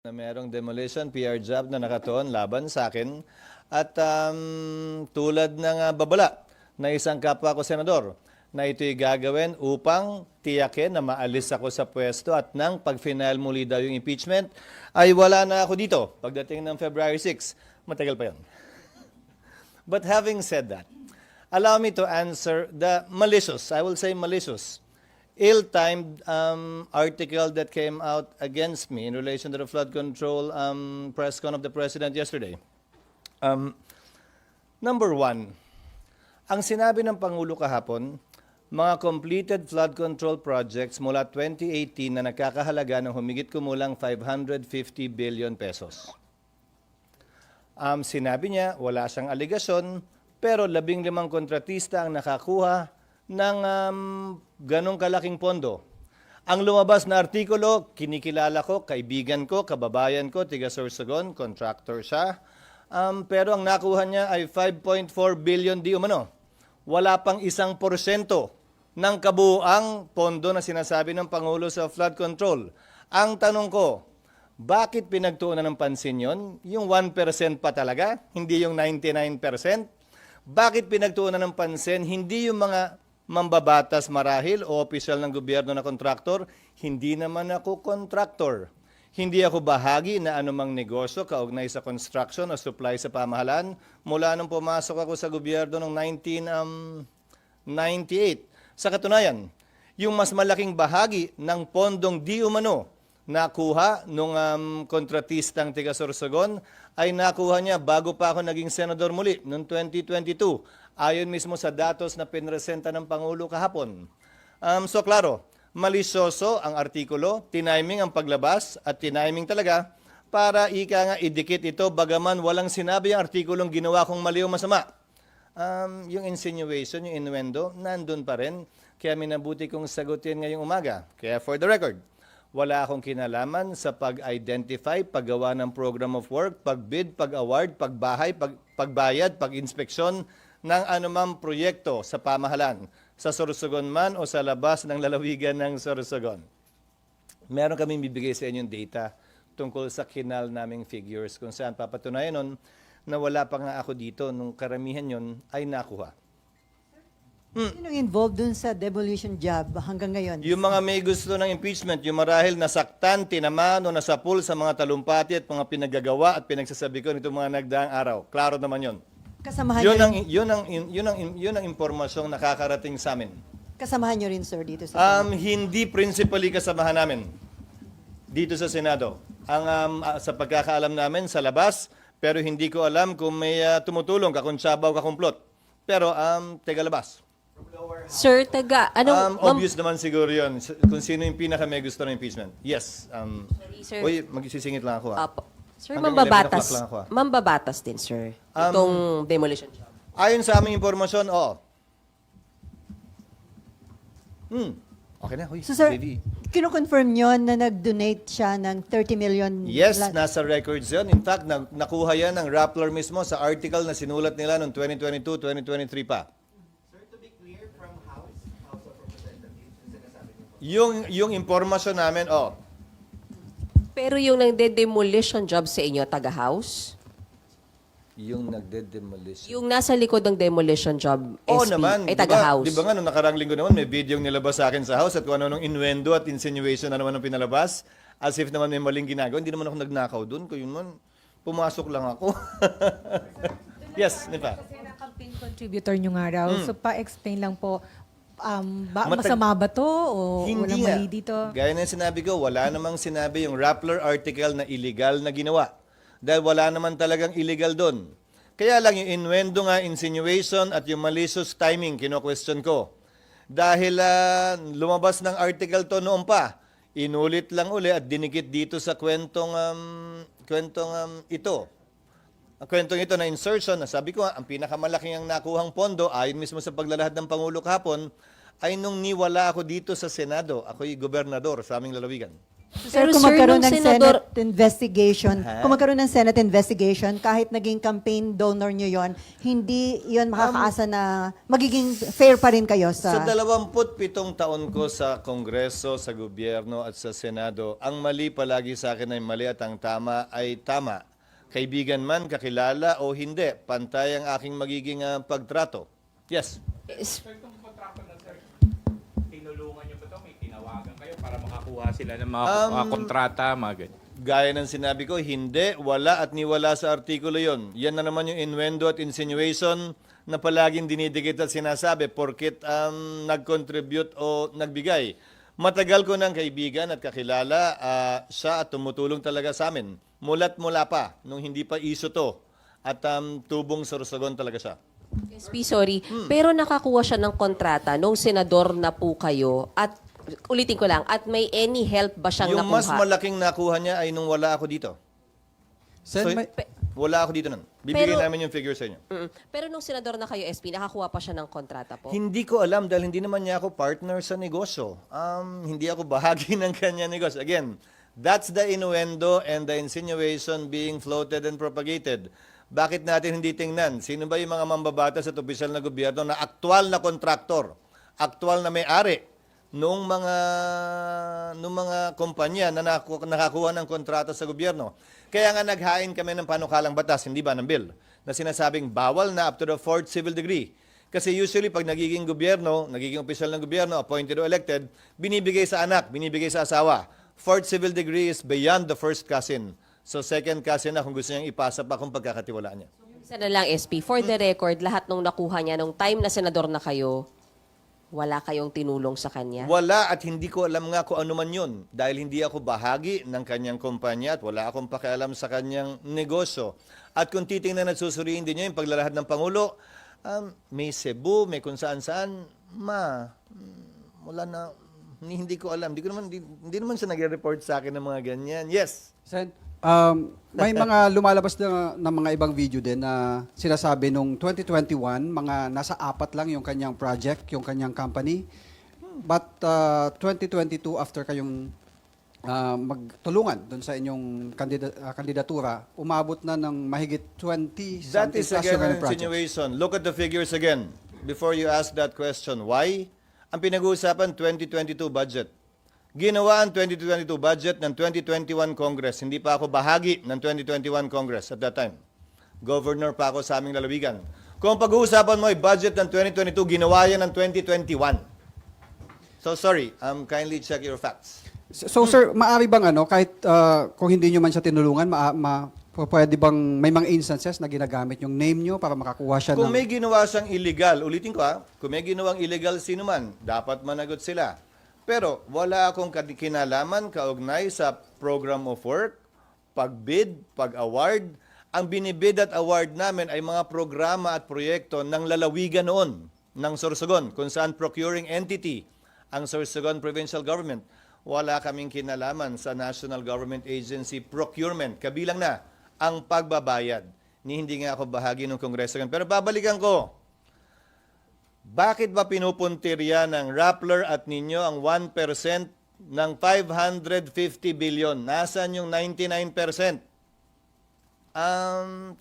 Na merong demolition PR job na nakatuon laban sa akin at tulad ng babala na isang kapwa ko senador na ito'y gagawin upang tiyakin na maalis ako sa pwesto at nang pag-final muli daw yung impeachment ay wala na ako dito pagdating ng February 6. Matagal pa yun. But having said that, allow me to answer the malicious, I will say malicious, ill-timed article that came out against me in relation to the flood control press con of the President yesterday. Number one, ang sinabi ng Pangulo kahapon, mga completed flood control projects mula 2018 na nagkakahalaga ng humigit kumulang 550 billion pesos. Sinabi niya, wala siyang aligasyon, pero 15 kontratista ang nakakuha ng ganong kalaking pondo. Ang lumabas na artikulo, kinikilala ko, kaibigan ko, kababayan ko, tiga Sorsogon, contractor siya. Pero ang nakuha niya ay 5.4 billion di umano. Wala pang 1% ng kabuuang pondo na sinasabi ng Pangulo sa flood control. Ang tanong ko, bakit pinagtuunan ng pansin yon? Yung 1% pa talaga, hindi yung 99%? Bakit pinagtuunan ng pansin, hindi yung mga mambabatas marahil o opisyal ng gobyerno na kontraktor? Hindi naman ako kontraktor. Hindi ako bahagi na anumang negosyo kaugnay sa construction o supply sa pamahalaan mula nung pumasok ako sa gobyerno noong 1998. Sa katunayan, yung mas malaking bahagi ng pondong di umano nakuha nung kontratistang tiga Sorsogon ay nakuha niya bago pa ako naging senador muli noong 2022. Ayon mismo sa datos na pinresenta ng Pangulo kahapon. So klaro, malisyoso ang artikulo, tiniming ang paglabas at tiniming talaga para ika nga idikit ito bagaman walang sinabi ang artikulong ginawa kong mali o masama. Yung insinuation, yung innuendo, nandun pa rin. Kaya minabuti kong sagutin ngayong umaga. Kaya for the record, wala akong kinalaman sa pag-identify, paggawa ng program of work, pag-bid, pag-award, pagbahay, pagbayad, pag-inspeksyon ng anumang proyekto sa pamahalan, sa Sorsogon man o sa labas ng lalawigan ng Sorsogon. Meron kaming bibigay sa inyong data tungkol sa kinal naming figures kung saan papatunayan nun na wala pa nga ako dito nung karamihan yon ay nakuha. Sino involved dun sa demolition job hanggang ngayon? Yung mga may gusto ng impeachment, yung marahil nasaktan, tinamaan o nasapul sa mga talumpati at mga pinagagawa at pinagsasabi ko nitong mga nagdaang araw. Klaro naman yon. Kasamahan Yun ang impormasyong nakakarating sa amin. Kasamahan nyo rin, sir, dito sa Hindi principally kasamahan namin dito sa Senado. Sa pagkakaalam namin sa labas, pero hindi ko alam kung may tumutulong, kakuntsaba o kakumplot. Pero taga labas. Sir, Obvious naman siguro yun. Kung sino yung pinaka may gusto ng impeachment. Yes. sir. Uy, magsisingit lang ako. Apo. Sir, Hanggang 11 o'clock mambabatas. lang ako, Mambabatas din, sir. Itong demolition job. Ayon sa aming impormasyon, oo. Okay na, huy. So, sir, JV. kino-confirm nyo na nag-donate siya ng 30 million? Yes, nasa records yun. In fact, nakuha yan ng Rappler mismo sa article na sinulat nila noong 2022, 2023 pa. Sir, to be clear, from House of Representatives, yung sinasabi niyo. Yung impormasyon namin, Pero yung nagde-demolition job sa inyo, taga-house? yung nagde-demolition. Yung nasa likod ng demolition job, Oo SP, naman. ay taga-house? Di ba nga, nung nakarang linggo naman, may video yung nilabas sa akin sa house at kung ano nung innuendo at insinuation na naman ang pinalabas. As if naman may maling ginagawa. Hindi naman ako nagnakaw doon. Kaya man, pumasok lang ako. Yes, Nipa. Kasi na-campaign contributor nyo nga raw. So, pa-explain lang po, Matag- masama ba to o walang nga. mali dito? Gaya na sinabi ko, wala namang sinabi yung Rappler article na illegal na ginawa. Dahil wala naman talagang illegal doon. Kaya lang yung innuendo nga, insinuation at yung malicious timing, kino-question ko. Dahil lumabas ng article to noon pa, inulit lang uli at dinikit dito sa kwentong ito. Ang kwentong ito na insertion, sabi ko ang pinakamalaking ang nakuhang pondo, ayon mismo sa paglalahad ng Pangulo kahapon, ay nung niwala ako dito sa Senado, ako'y gobernador sa aming lalawigan. Sir, Pero kung sir, magkaroon nung ng senador- Senate investigation, Ha? kung magkaroon ng Senate investigation, kahit naging campaign donor nyo yon, hindi yon makakaasa na magiging fair pa rin kayo Sa sa... 27 taon ko sa Kongreso, sa gobyerno at sa Senado, ang mali palagi sa akin ay mali at ang tama ay tama. Kaibigan man, kakilala o hindi, pantay ang aking magiging pagtrato. Yes. Sir, itong kontrata na sir, tinulungan niyo ba ito? May tinawagan kayo para makakuha sila ng mga kontrata, mga ganyan. Gaya ng sinabi ko, hindi, wala at niwala sa artikulo yon. Yan na naman yung innuendo at insinuation na palaging dinidikit at sinasabi porkit nag-contribute o nagbigay. Matagal ko ng kaibigan at kakilala siya at tumutulong talaga sa amin. Mula't mula pa, nung hindi pa iso to. At tubong Sorsogon talaga siya. SP, sorry. Pero nakakuha siya ng kontrata nung senador na po kayo at ulitin ko lang, at may any help ba siyang Yung mas nakuha? malaking nakuha niya ay nung wala ako dito. Sen, So, may- wala ako dito nun. Bibigyan Pero- namin yung figure sa inyo. Pero nung senador na kayo, SP, nakakuha pa siya ng kontrata po? Hindi ko alam dahil hindi naman niya ako partner sa negosyo. Hindi ako bahagi ng kanya negosyo. Again, that's the innuendo and the insinuation being floated and propagated. Bakit natin hindi tingnan? Sino ba yung mga mambabatas at opisyal na gobyerno na aktual na kontraktor, aktual na may-ari nung mga kumpanya na nakakuha ng kontrata sa gobyerno? Kaya nga naghain kami ng panukalang batas, hindi ba ng bill, na sinasabing bawal na up to the 4th civil degree. Kasi usually pag nagiging gobyerno, nagiging opisyal ng gobyerno, appointed o elected, binibigay sa anak, binibigay sa asawa. 4th civil degree is beyond the first cousin. So second cousin na kung gusto niyang ipasa pa kung pagkakatiwalaan niya. Isa na lang, SP. For the record, lahat nung nakuha niya nung time na senador na kayo, wala kayong tinulong sa kanya? Wala at hindi ko alam nga kung ano man yun. Dahil hindi ako bahagi ng kanyang kumpanya at wala akong pakialam sa kanyang negosyo. At kung titingnan at susuriin din niya yung paglalahad ng Pangulo, may Cebu, may kung saan-saan, wala na, hindi ko alam. Hindi naman siya nagre-report sa akin ng mga ganyan. Yes. Sen, may mga lumalabas na mga ibang video din na sinasabi nung 2021, mga nasa 4 lang yung kanyang project, yung kanyang company. But 2022, after kayong magtulungan doon sa inyong kandidatura, umabot na ng mahigit 20 That something is plus again yung an kanyang project. insinuation. Look at the figures again before you ask that question. Why? Ang pinag-uusapan, 2022 budget. Ginawa ang 2022 budget ng 2021 Congress. Hindi pa ako bahagi ng 2021 Congress at that time. Governor pa ako sa aming lalawigan. Kung pag-uusapan mo ay budget ng 2022, ginawa yan ng 2021. So sorry, kindly check your facts. So sir, maaari bang kahit kung hindi nyo man siya tinulungan, pwede bang may mga instances na ginagamit yung name nyo para makakuha siya Kung ng... may ginawa siyang illegal, ulitin ko kung may ginawang illegal sino man, dapat managot sila. Pero wala akong kinalaman kaugnay sa program of work, pagbid, pag-award. Ang binibid at award namin ay mga programa at proyekto ng lalawigan noon, ng Sorsogon, kung saan procuring entity ang Sorsogon Provincial Government. Wala kaming kinalaman sa National Government Agency procurement. Kabilang na ang pagbabayad. Hindi nga ako bahagi ng Kongreso. Pero babalikan ko. Bakit ba pinupuntirya ng Rappler at ninyo ang 1% ng 550 billion? Nasaan yung 99%?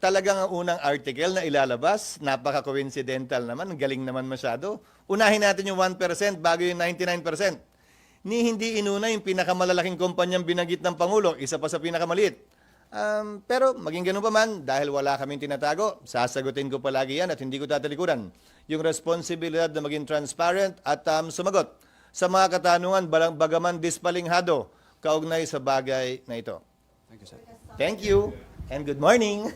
Talagang ang unang article na ilalabas, napaka-coincidental naman, ang galing naman masyado. Unahin natin yung 1% bago yung 99%. Hindi inuna yung pinakamalalaking kumpanyang binanggit ng Pangulo, isa pa sa pinakamaliit. Pero maging ganun pa man, dahil wala kaming tinatago, sasagutin ko palagi yan at hindi ko tatalikuran. Yung responsibilidad na maging transparent at sumagot sa mga katanungan bagaman dispalinghado kaugnay sa bagay na ito. Thank you, sir. Thank you and good morning.